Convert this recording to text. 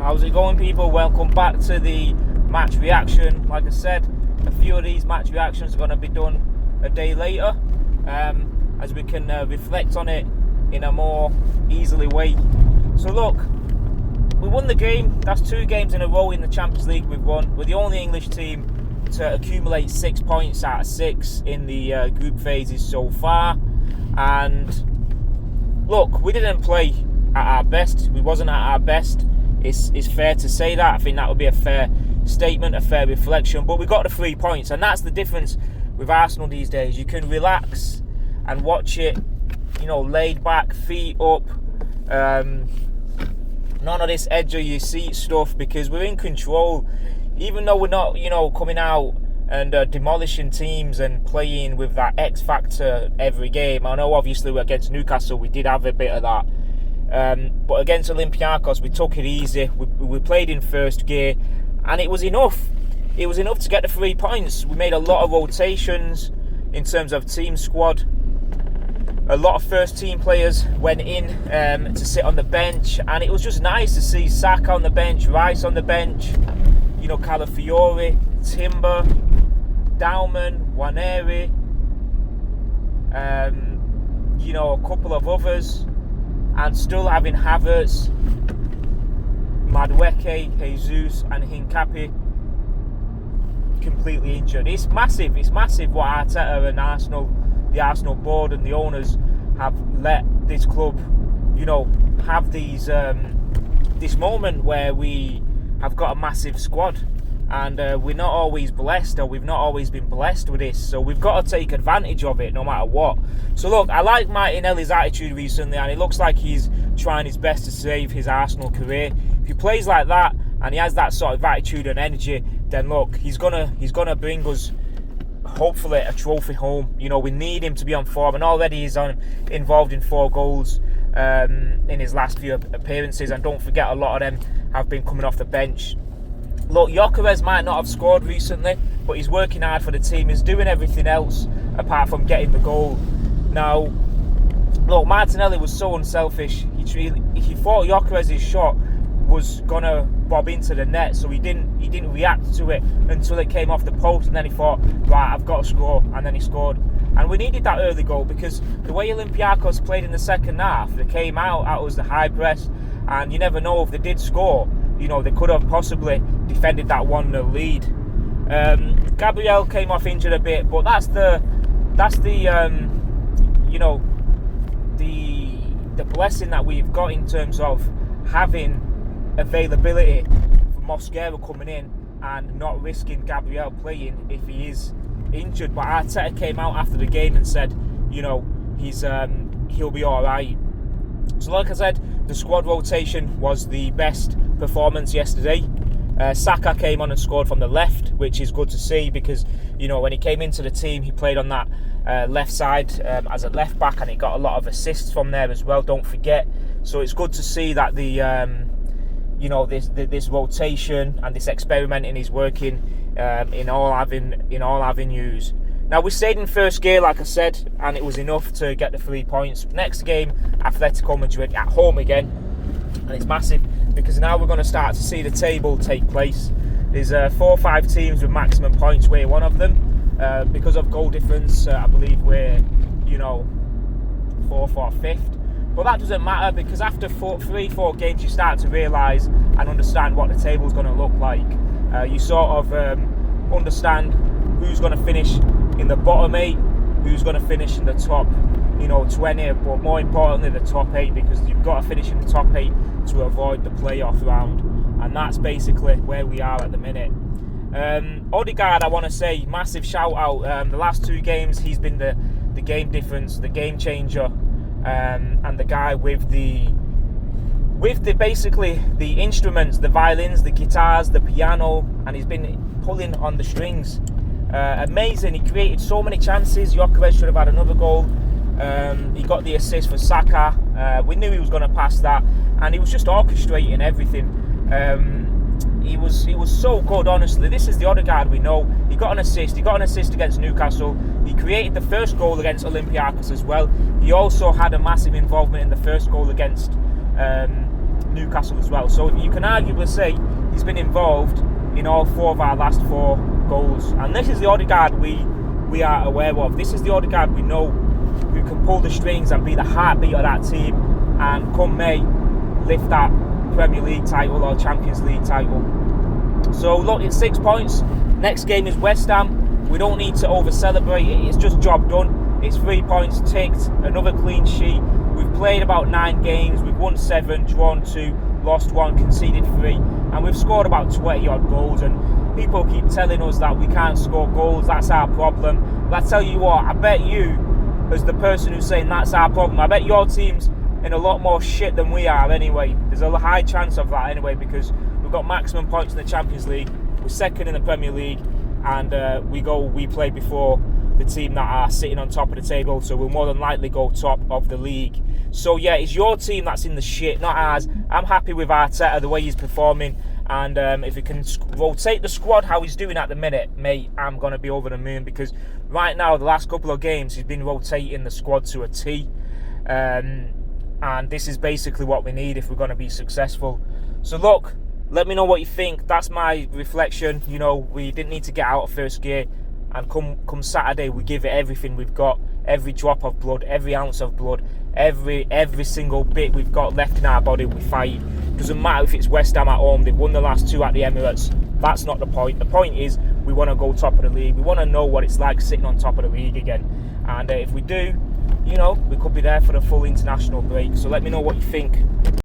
How's it going, people? Welcome back to the match reaction. Like I said, a few of these match reactions are going to be done a day later, as we can reflect on it in a more easily way. So look, we won the game. That's 2 games in a row in the Champions League we've won. We're the only English team to accumulate 6 points out of 6 in the group phases so far. And look, we didn't play at our best. We wasn't at our best. It's fair to say that. I think that would be a fair statement, a fair reflection. But we got the 3 points, and that's the difference with Arsenal these days. You can relax and watch it, laid back, feet up. None of this edge of your seat stuff, because we're in control. Even though we're not, coming out and demolishing teams and playing with that X factor every game. I know obviously against Newcastle we did have a bit of that. But against Olympiacos, we took it easy. We played in first gear, and it was enough. It was enough to get the 3 points. We made a lot of rotations in terms of team squad. A lot of first team players went in to sit on the bench, and it was just nice to see Saka on the bench, Rice on the bench, Calafiore, Timber, Dauman, Waneri, a couple of others. And still having Havertz, Madueke, Jesus and Hincapié completely injured. It's massive what Arteta and Arsenal, the Arsenal board and the owners have let this club, have these this moment where we have got a massive squad. And we're not always blessed, or we've not always been blessed with this. So we've got to take advantage of it no matter what. So look, I like Martinelli's attitude recently, and it looks like he's trying his best to save his Arsenal career. If he plays like that and he has that sort of attitude and energy, then look, he's gonna bring us hopefully a trophy home. We need him to be on form, and already he's involved in 4 goals in his last few appearances. And don't forget, a lot of them have been coming off the bench. Look, Gyökeres might not have scored recently, but he's working hard for the team. He's doing everything else apart from getting the goal. Now, look, Martinelli was so unselfish. He thought Gyökeres' shot was gonna bob into the net, so he didn't react to it until it came off the post, and then he thought, right, I've got to score, and then he scored. And we needed that early goal, because the way Olympiacos played in the second half, they came out was the high press, and you never know if they did score. They could have possibly defended that 1-0 lead. Gabriel came off injured a bit, but that's the blessing that we've got in terms of having availability for Mosquera coming in and not risking Gabriel playing if he is injured. But Arteta came out after the game and said, he'll be all right. So like I said, the squad rotation was the best performance yesterday. Saka came on and scored from the left, which is good to see, because when he came into the team, he played on that left side as a left back, and he got a lot of assists from there as well, don't forget. So it's good to see that the this rotation and this experimenting is working in all avenues. Now, we stayed in first gear, like I said, and it was enough to get the 3 points. Next game, Atletico Madrid at home again, and it's massive, because now we're going to start to see the table take place. There's 4 or 5 teams with maximum points. We're one of them. Because of goal difference, I believe we're 4th or 5th. But that doesn't matter, because after 3-4 games, you start to realise and understand what the table's going to look like. You sort of understand who's going to finish in the bottom 8, who's going to finish in the top 20, but more importantly the top 8, because you've got to finish in the top 8 to avoid the playoff round, and that's basically where we are at the minute. Odegaard, I want to say, massive shout out. The last 2 games he's been the game difference, the game changer, and the guy with the basically the instruments, the violins, the guitars, the piano, and he's been pulling on the strings. Amazing. He created so many chances. Gyökeres should have had another goal. He got the assist for Saka. We knew he was going to pass that, and he was just orchestrating everything. He was so good, honestly. This is the Odegaard we know. He got an assist. He got an assist against Newcastle. He created the first goal against Olympiacos as well. He also had a massive involvement in the first goal against Newcastle as well. So you can arguably say he's been involved in all 4 of our last 4 goals. And this is the Odegaard we are aware of. This is the Odegaard we know who can pull the strings and be the heartbeat of that team, and come May, lift that Premier League title or Champions League title. So look, it's 6 points. Next game is West Ham. We don't need to over-celebrate it. It's just job done. It's 3 points ticked, another clean sheet. We've played about 9 games. We've won 7, drawn 2, lost 1, conceded 3, and we've scored about 20 odd goals. And people keep telling us that we can't score goals, that's our problem. But I tell you what, I bet you, as the person who's saying that's our problem, I bet your team's in a lot more shit than we are anyway. There's a high chance of that anyway, because we've got maximum points in the Champions League, we're second in the Premier League, and we play before the team that are sitting on top of the table, so we'll more than likely go top of the league. So yeah, it's your team that's in the shit, not ours. I'm happy with Arteta, the way he's performing, and if he can rotate the squad how he's doing at the minute, mate, I'm going to be over the moon, because right now, the last couple of games, he's been rotating the squad to a T, and this is basically what we need if we're going to be successful. So look, let me know what you think. That's my reflection. You know, we didn't need to get out of first gear, and come Saturday, we give it everything we've got, every drop of blood, every ounce of blood, every single bit we've got left in our body, we fight. Doesn't matter if it's West Ham at home, they've won the last 2 at the Emirates. That's not the point. The point is we want to go top of the league. We want to know what it's like sitting on top of the league again. And if we do, you know, we could be there for the full international break. So let me know what you think.